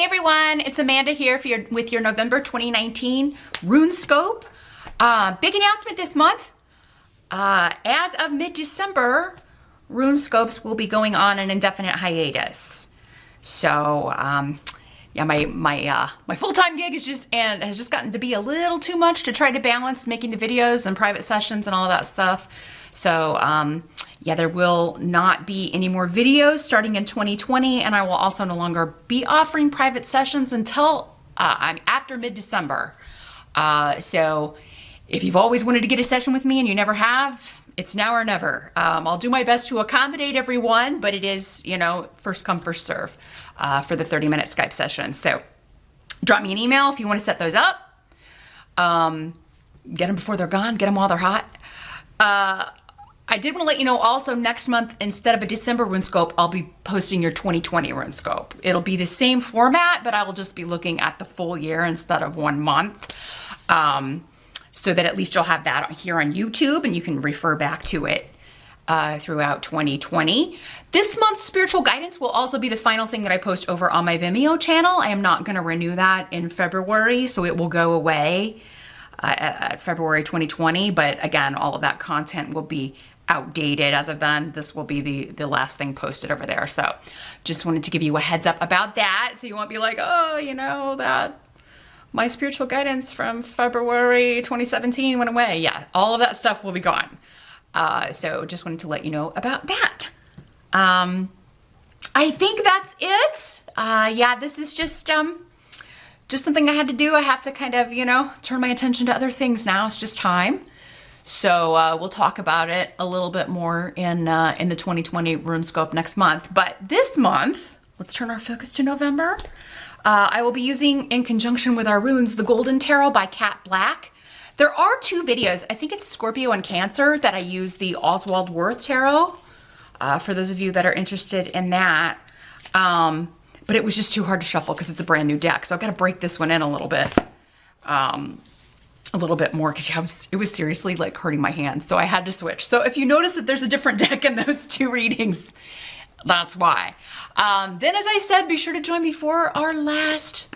Hey everyone, it's Amanda here with your November 2019 RuneScope. Big announcement this month. As of mid-December, RuneScopes will be going on an indefinite hiatus. So, yeah, my full-time gig has just gotten to be a little too much to try to balance making the videos and private sessions and all of that stuff. So, yeah, there will not be any more videos starting in 2020, and I will also no longer be offering private sessions until after mid-December. So if you've always wanted to get a session with me and you never have, it's now or never. I'll do my best to accommodate everyone, but it is, you know, first come, first serve for the 30-minute Skype session. So drop me an email if you want to set those up. Get them before they're gone, get them while they're hot. I did want to let you know also next month, instead of a December RuneScope, I'll be posting your 2020 RuneScope. It'll be the same format, but I will just be looking at the full year instead of 1 month. So that at least you'll have that here on YouTube and you can refer back to it throughout 2020. This month's spiritual guidance will also be the final thing that I post over on my Vimeo channel. I am not going to renew that in February, so it will go away at February 2020. But again, all of that content will be outdated as of then. This will be the last thing posted over there. So just wanted to give you a heads up about that, so you won't be like, oh, you know, that my spiritual guidance from February 2017 went away. Yeah, all of that stuff will be gone. So just wanted to let you know about that. I think that's it. Yeah, this is just something I had to do. I have to kind of, you know, turn my attention to other things now. It's just time. So we'll talk about it a little bit more in the 2020 RuneScope next month. But this month, let's turn our focus to November. I will be using, in conjunction with our runes, the Golden Tarot by Cat Black. There are 2 videos. I think it's Scorpio and Cancer that I use the Oswald Worth Tarot, for those of you that are interested in that. But it was just too hard to shuffle because it's a brand new deck. So I've got to break this one in a little bit more because it was seriously like hurting my hands. So I had to switch. So if you notice that there's a different deck in those 2 readings, that's why. Then, as I said, be sure to join me for our last,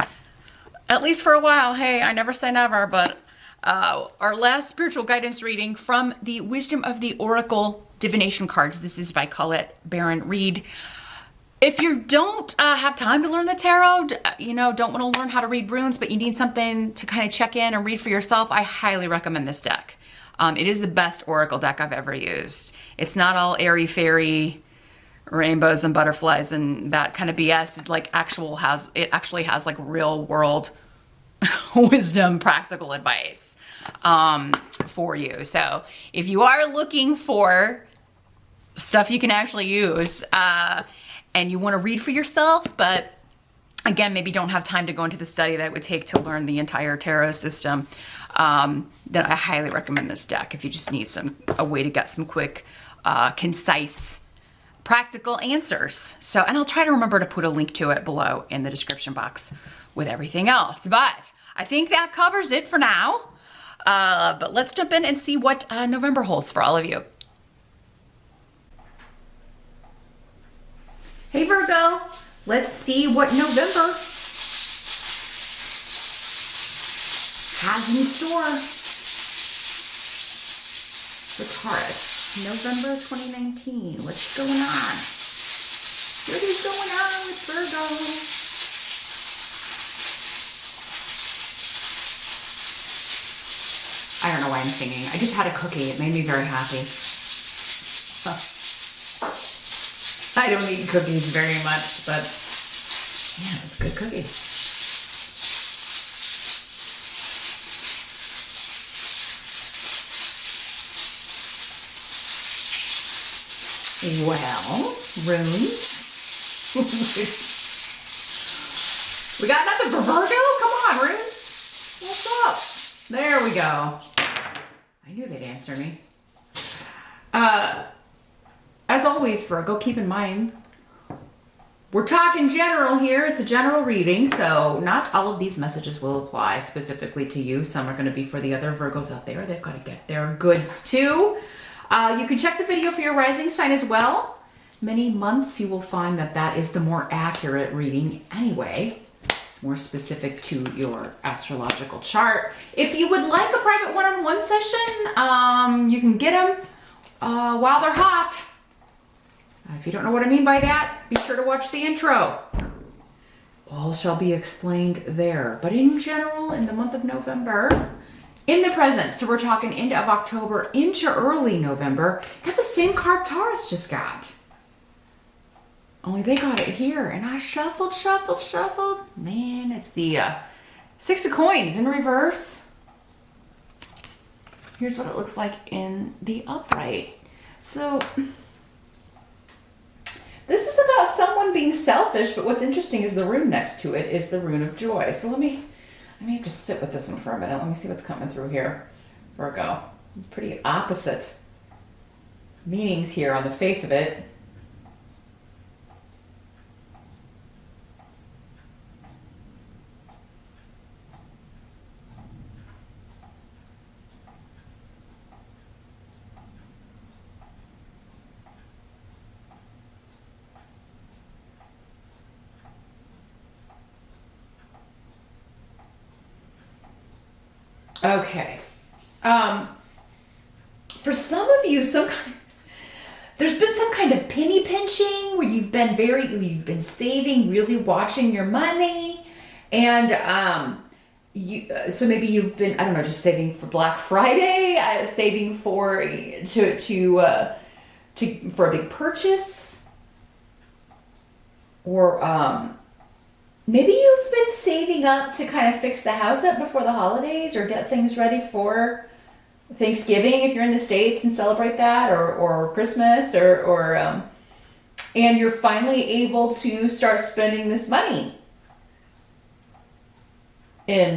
at least for a while, hey, I never say never, but our last spiritual guidance reading from the Wisdom of the Oracle divination cards. This is by Colette Baron Reed. If you don't have time to learn the tarot, you know, don't want to learn how to read runes, but you need something to kind of check in and read for yourself, I highly recommend this deck. It is the best oracle deck I've ever used. It's not all airy-fairy rainbows and butterflies and that kind of BS. It's like it actually has like real world wisdom, practical advice for you. So if you are looking for stuff you can actually use and you want to read for yourself, but again, maybe don't have time to go into the study that it would take to learn the entire tarot system, then I highly recommend this deck if you just need a way to get some quick, concise, practical answers. So, and I'll try to remember to put a link to it below in the description box with everything else. But I think that covers it for now. But let's jump in and see what November holds for all of you. Hey Virgo, let's see what November has in store for Taurus. November 2019. What's going on? What is going on with Virgo? I don't know why I'm singing. I just had a cookie. It made me very happy. I don't eat cookies very much, but yeah, it's a good cookie. Well, runes. We got nothing for Virgo? Come on, runes. What's up? There we go. I knew they'd answer me. As always, Virgo, keep in mind, we're talking general here. It's a general reading, so not all of these messages will apply specifically to you. Some are going to be for the other Virgos out there. They've got to get their goods too. You can check the video for your rising sign as well. Many months you will find that that is the more accurate reading anyway. It's more specific to your astrological chart. If you would like a private one-on-one session, you can get them while they're hot. If you don't know what I mean by that, be sure to watch the intro. All shall be explained there. But in general, in the month of November, in the present, so we're talking end of October into early November, got the same card Taurus just got. Only they got it here, and I shuffled. Man, it's the 6 of Coins in reverse. Here's what it looks like in the upright. So this is about someone being selfish, but what's interesting is the rune next to it is the rune of joy. So I may have to sit with this one for a minute. Let me see what's coming through here. Virgo. Pretty opposite meanings here on the face of it. Okay. For some of you, there's been some kind of penny pinching where you've been saving, really watching your money, and so maybe you've been, I don't know, just saving for Black Friday, saving for for a big purchase, or maybe you've been saving up to kind of fix the house up before the holidays or get things ready for Thanksgiving if you're in the States and celebrate that, or Christmas, and you're finally able to start spending this money in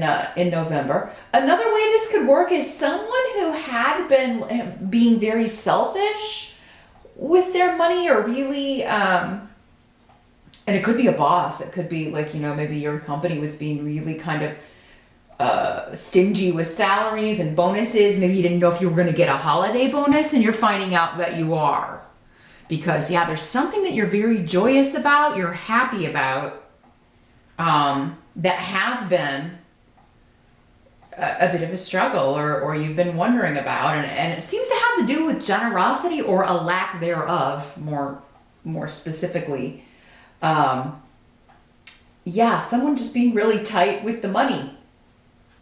November. Another way this could work is someone who had been being very selfish with their money, or really and it could be a boss. It could be like, maybe your company was being really kind of stingy with salaries and bonuses. Maybe you didn't know if you were going to get a holiday bonus, and you're finding out that you are. Because, there's something that you're very joyous about, you're happy about, that has been a bit of a struggle, or you've been wondering about. And it seems to have to do with generosity or a lack thereof, more specifically. Someone just being really tight with the money.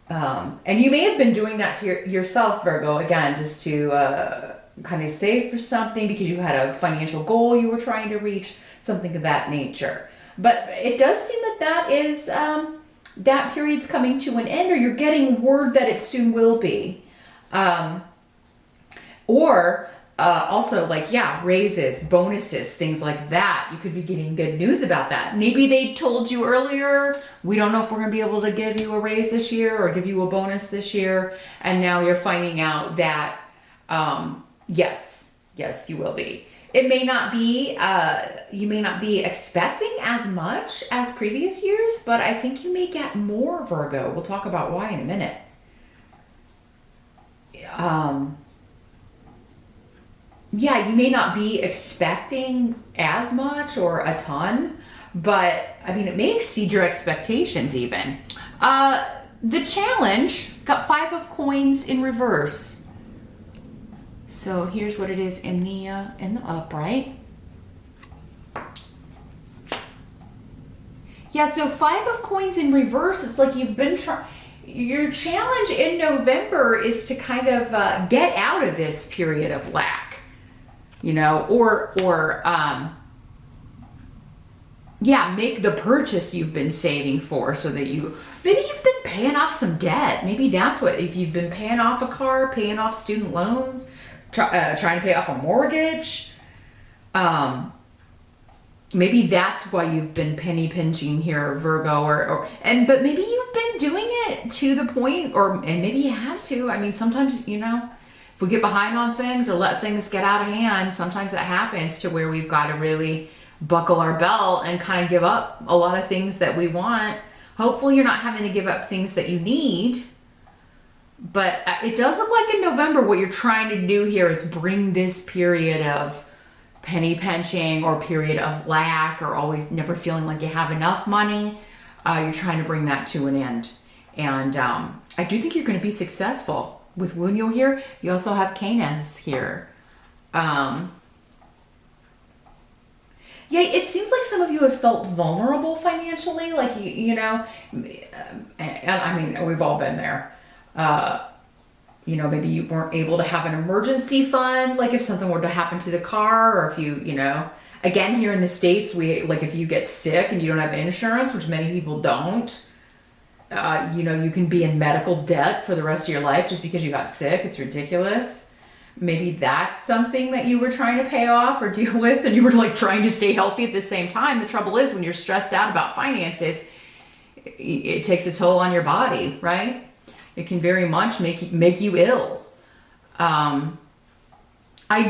And you may have been doing that to yourself, Virgo, again, just to kind of save for something because you had a financial goal you were trying to reach, something of that nature. But it does seem that is, that period's coming to an end, or you're getting word that it soon will be. Also, raises, bonuses, things like that. You could be getting good news about that. Maybe they told you earlier, we don't know if we're going to be able to give you a raise this year or give you a bonus this year. And now you're finding out that, yes, you will be. It may not be, you may not be expecting as much as previous years, but I think you may get more, Virgo. We'll talk about why in a minute. You may not be expecting as much or a ton, but it may exceed your expectations even. The challenge got 5 of Coins in reverse. So here's what it is in the upright. So 5 of Coins in reverse. It's like you've been your challenge in November is to kind of get out of this period of lack. Make the purchase you've been saving for, so that maybe you've been paying off some debt. Maybe that's what, if you've been paying off a car, paying off student loans, trying to pay off a mortgage. Maybe that's why you've been penny pinching here, Virgo, but maybe you've been doing it to the point, and maybe you have to. Sometimes, if we get behind on things or let things get out of hand, sometimes that happens to where we've got to really buckle our belt and kind of give up a lot of things that we want. Hopefully you're not having to give up things that you need. But it does look like in November what you're trying to do here is bring this period of penny pinching or period of lack or always never feeling like you have enough money. you're trying to bring that to an end. And I do think you're going to be successful with Wunyo here. You also have Canes here. Yeah, it seems like some of you have felt vulnerable financially, like, you know, and I mean, we've all been there. You know, maybe you weren't able to have an emergency fund, like if something were to happen to the car, or if you know, again, here in the States, like if you get sick and you don't have insurance, which many people don't, you know, you can be in medical debt for the rest of your life just because you got sick. It's ridiculous. Maybe that's something that you were trying to pay off or deal with, and you were like trying to stay healthy at the same time. The trouble is, when you're stressed out about finances, it takes a toll on your body, right? It can very much make you ill. I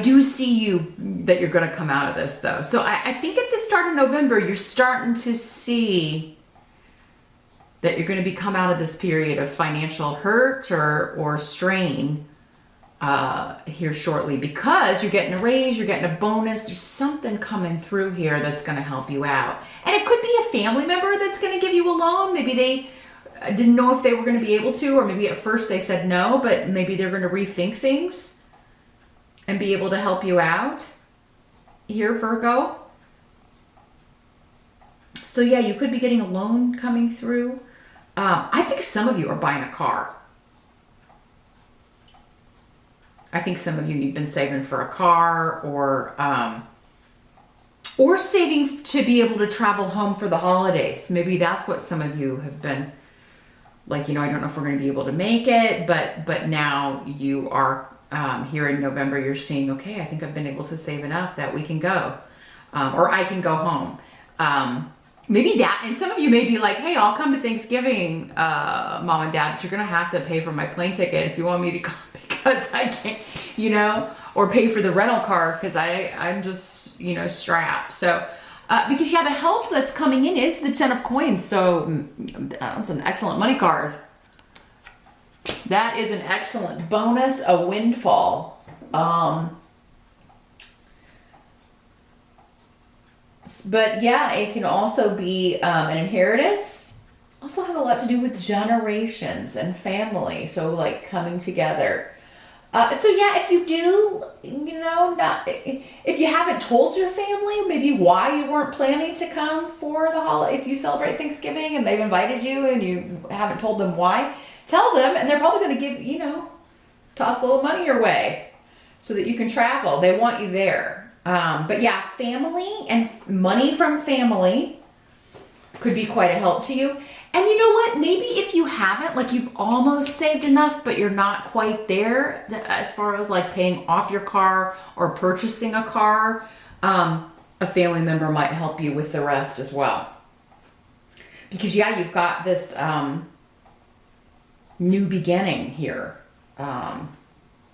do see that you're going to come out of this, though. So I think at the start of November, you're starting to see that you're going to come out of this period of financial hurt or strain here shortly, because you're getting a raise, you're getting a bonus. There's something coming through here that's going to help you out. And it could be a family member that's going to give you a loan. Maybe they didn't know if they were going to be able to, or maybe at first they said no, but maybe they're going to rethink things and be able to help you out here, Virgo. So yeah, you could be getting a loan coming through. I think some of you are buying a car. I think some of you've been saving for a car, or saving to be able to travel home for the holidays. Maybe that's what some of you have been like, you know, I don't know if we're going to be able to make it, but now you are here in November, you're seeing, okay, I think I've been able to save enough that we can go, or I can go home. Maybe that, and some of you may be like, hey, I'll come to Thanksgiving, Mom and Dad, but you're going to have to pay for my plane ticket if you want me to come, because I can't, you know, or pay for the rental car because I'm just, you know, strapped. So, because yeah, the help that's coming in is the 10 of coins. So that's an excellent money card. That is an excellent bonus, a windfall. But yeah, it can also be an inheritance. Also has a lot to do with generations and family. So like coming together. So yeah, if you do, you know, if you haven't told your family maybe why you weren't planning to come for the holiday, if you celebrate Thanksgiving and they've invited you and you haven't told them why, tell them, and they're probably going to give, you know, toss a little money your way so that you can travel. They want you there. But yeah, family and money from family could be quite a help to you. And you know what? Maybe if you haven't, like you've almost saved enough, but you're not quite there as far as like paying off your car or purchasing a car, a family member might help you with the rest as well. Because yeah, you've got this new beginning here,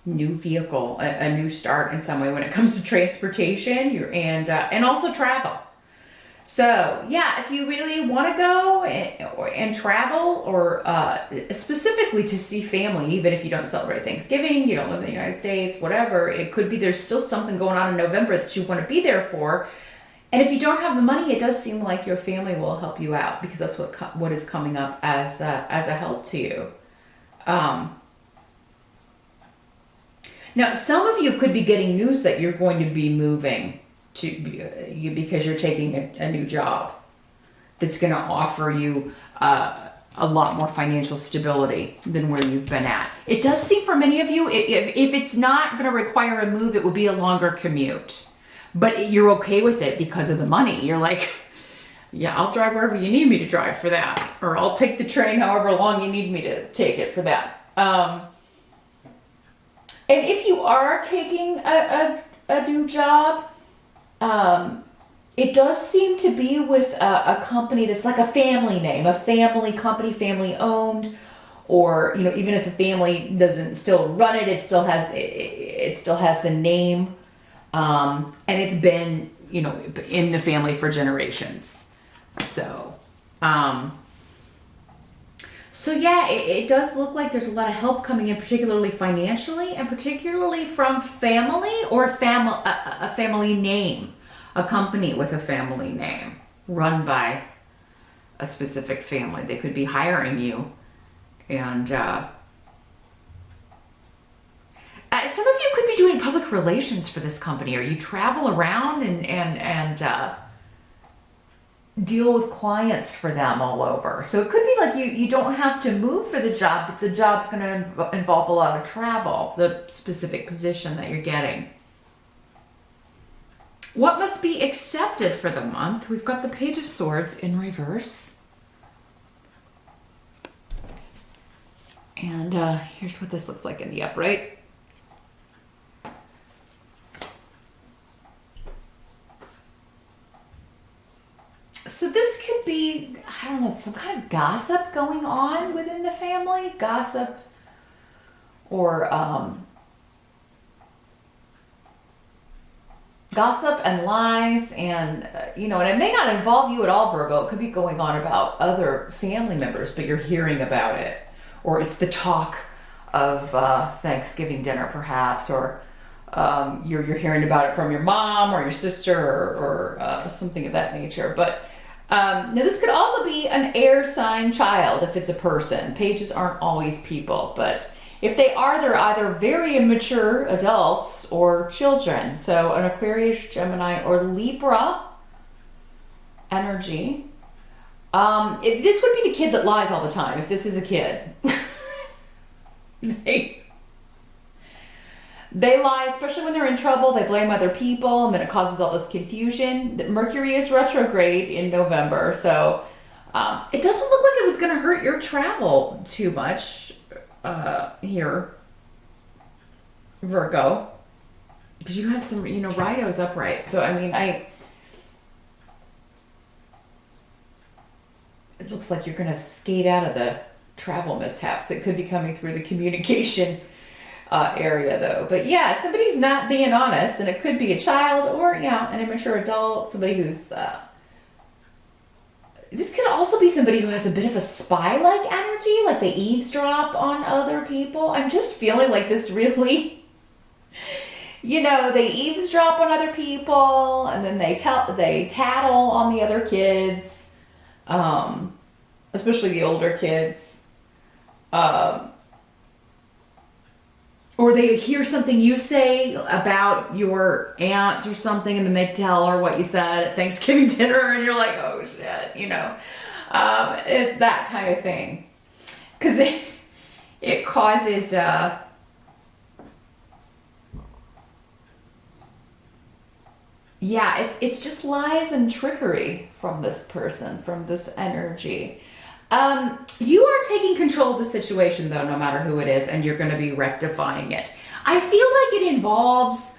new vehicle, a new start in some way when it comes to transportation, and also travel. So yeah, if you really want to go and travel, or specifically to see family, even if you don't celebrate Thanksgiving, you don't live in the United States, whatever, it could be there's still something going on in November that you want to be there for. And if you don't have the money, it does seem like your family will help you out, because that's what is coming up as a help to you. Now, some of you could be getting news that you're going to be moving because you're taking a new job that's going to offer you a lot more financial stability than where you've been at. It does seem for many of you, if it's not going to require a move, it would be a longer commute. But you're okay with it because of the money. You're like, yeah, I'll drive wherever you need me to drive for that. Or I'll take the train however long you need me to take it for that. And if you are taking a new job, it does seem to be with a company that's like a family name, a family company, family owned, or, you know, even if the family doesn't still run it, it still has the name, and it's been, you know, in the family for generations. So, so yeah, it does look like there's a lot of help coming in, particularly financially, and particularly from family or a family name, a company with a family name run by a specific family. They could be hiring you. And some of you could be doing public relations for this company, or you travel around and deal with clients for them all over. So it could be like you don't have to move for the job, but the job's going to involve a lot of travel, the specific position that you're getting. What must be accepted for the month? We've got the Page of Swords in reverse. And here's what this looks like in the upright. So this could be, I don't know, some kind of gossip going on within the family. Gossip or gossip and lies, and and it may not involve you at all, Virgo. It could be going on about other family members, but you're hearing about it, or it's the talk of Thanksgiving dinner, perhaps, or you're hearing about it from your mom or your sister or something of that nature. But now this could also be an air sign child if it's a person. Pages aren't always people, but if they are, they're either very immature adults or children. So an Aquarius, Gemini, or Libra energy. This would be the kid that lies all the time, if this is a kid. They lie, especially when they're in trouble. They blame other people, and then it causes all this confusion. Mercury is retrograde in November, so it doesn't look like it was going to hurt your travel too much here, Virgo, because you have some, Righto's upright. So, I mean, it looks like you're going to skate out of the travel mishaps. It could be coming through the communication area, though. But yeah, somebody's not being honest, and it could be a child or, an immature adult, somebody who's... This could also be somebody who has a bit of a spy-like energy, like they eavesdrop on other people. I'm just feeling like this really... they eavesdrop on other people, and then they tattle on the other kids, especially the older kids. Or they hear something you say about your aunt or something, and then they tell her what you said at Thanksgiving dinner, and you're like, oh shit, it's that kind of thing. Because it causes, it's just lies and trickery from this person, from this energy. You are taking control of the situation, though, no matter who it is, and you're going to be rectifying it. I feel like it involves,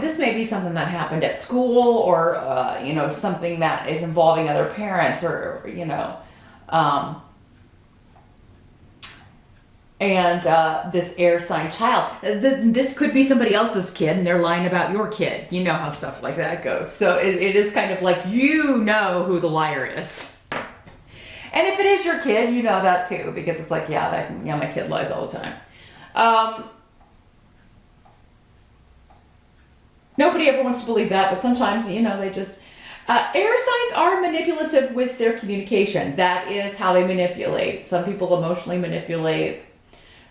this may be something that happened at school, or, something that is involving other parents, or, this air sign child. This could be somebody else's kid, and they're lying about your kid. You know how stuff like that goes. So it is kind of like, who the liar is. And if it is your kid, you know that too, because it's like, my kid lies all the time. Nobody ever wants to believe that, but sometimes, they just... air signs are manipulative with their communication. That is how they manipulate. Some people emotionally manipulate.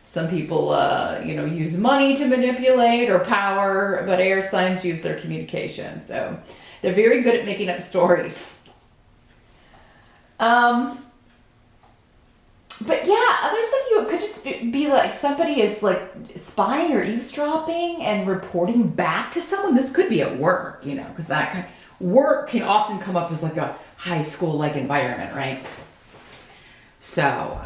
Some people, use money to manipulate, or power, but air signs use their communication. So they're very good at making up stories. But yeah, others of you, it could just be like somebody is like spying or eavesdropping and reporting back to someone. This could be at work, because that kind of work can often come up as like a high school-like environment, right? So,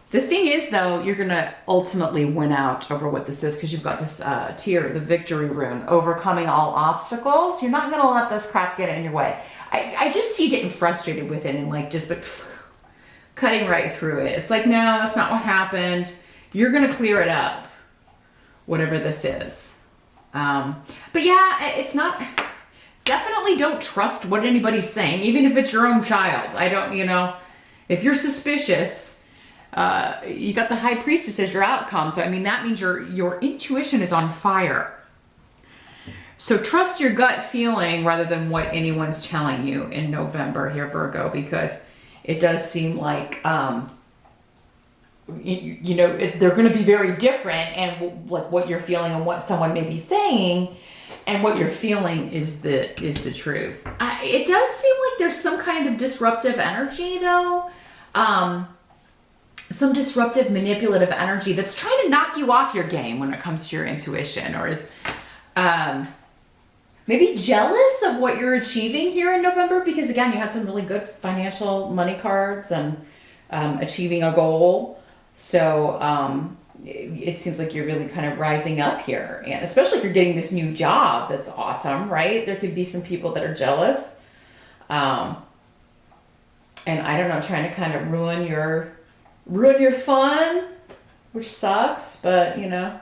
the thing is, though, you're going to ultimately win out over what this is, because you've got this tier, the victory rune, overcoming all obstacles. You're not going to let this crap get in your way. I just see you getting frustrated with it and cutting right through it. It's like, no, that's not what happened. You're going to clear it up, whatever this is. But yeah, it's not... Definitely don't trust what anybody's saying, even if it's your own child. If you're suspicious, you got the High Priestess as your outcome. So, that means your intuition is on fire. So trust your gut feeling rather than what anyone's telling you in November here, Virgo, because it does seem like, you know, they're going to be very different, and like what you're feeling and what someone may be saying and what you're feeling is the truth. It does seem like there's some kind of disruptive energy though. Some disruptive, manipulative energy that's trying to knock you off your game when it comes to your intuition, or is maybe jealous of what you're achieving here in November, because again, you have some really good financial money cards and achieving a goal. So it seems like you're really kind of rising up here, and especially if you're getting this new job, that's awesome, right? There could be some people that are jealous. And I don't know, trying to kind of ruin your fun, which sucks, but you know,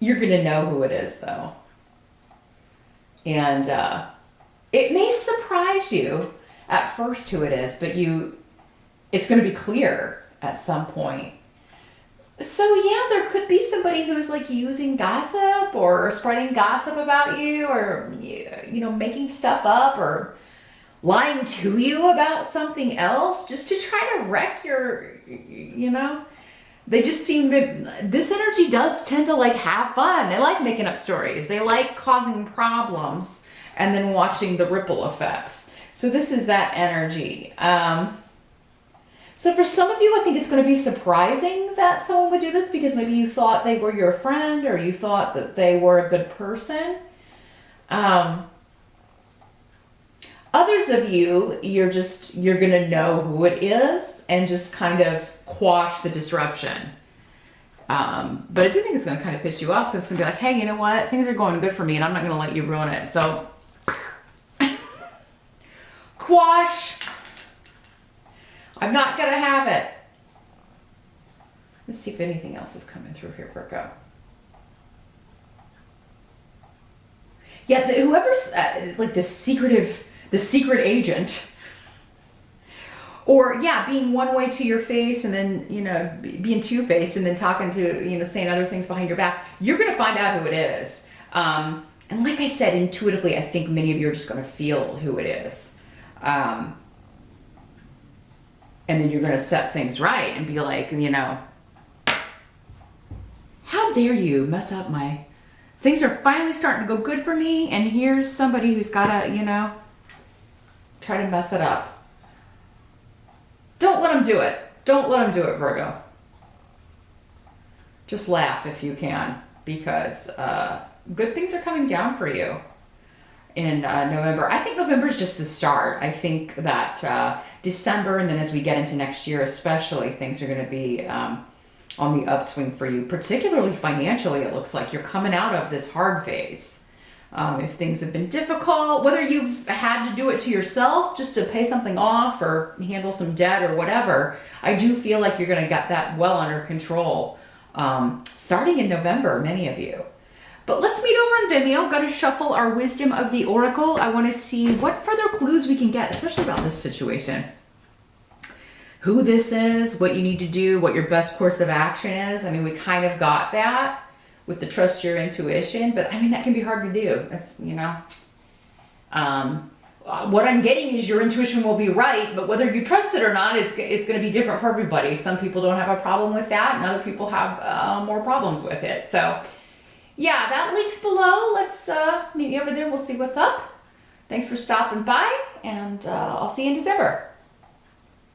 you're gonna know who it is though. And it may surprise you at first who it is, but it's gonna be clear at some point. So yeah, there could be somebody who's like using gossip or spreading gossip about you, or you know, making stuff up or lying to you about something else just to try to wreck your, you know, they just seem to, this energy does tend to like have fun. They like making up stories. They like causing problems and then watching the ripple effects. So this is that energy. So for some of you, I think it's going to be surprising that someone would do this, because maybe you thought they were your friend, or you thought that they were a good person. Others of you, you're going to know who it is and just kind of quash the disruption. But I do think it's going to kind of piss you off, because it's going to be like, hey, you know what? Things are going good for me and I'm not going to let you ruin it. So quash. I'm not going to have it. Let's see if anything else is coming through here, Virgo. Yeah, whoever's like the secret agent, or yeah, being one way to your face and then, you know, being two-faced and then talking to, you know, saying other things behind your back, you're going to find out who it is. And like I said, intuitively, I think many of you are just going to feel who it is. And then you're going to set things right and be like, you know, how dare you mess up my, things are finally starting to go good for me, and here's somebody who's got to, you know, try to mess it up. Don't let them do it. Don't let them do it, Virgo. Just laugh if you can, because good things are coming down for you in November. I think November is just the start. I think that December, and then as we get into next year especially, things are going to be on the upswing for you, particularly financially. It looks like you're coming out of this hard phase. If things have been difficult, whether you've had to do it to yourself just to pay something off or handle some debt or whatever, I do feel like you're going to get that well under control starting in November, many of you. But let's meet over in Vimeo. Got to shuffle our Wisdom of the Oracle. I want to see what further clues we can get, especially about this situation. Who this is, what you need to do, what your best course of action is. I mean, we kind of got that with the trust your intuition, but I mean, that can be hard to do. That's, you know, what I'm getting is your intuition will be right, but whether you trust it or not, it's going to be different for everybody. Some people don't have a problem with that, and other people have more problems with it. So yeah, that link's below. Let's meet me over there. We'll see what's up. Thanks for stopping by, and I'll see you in December.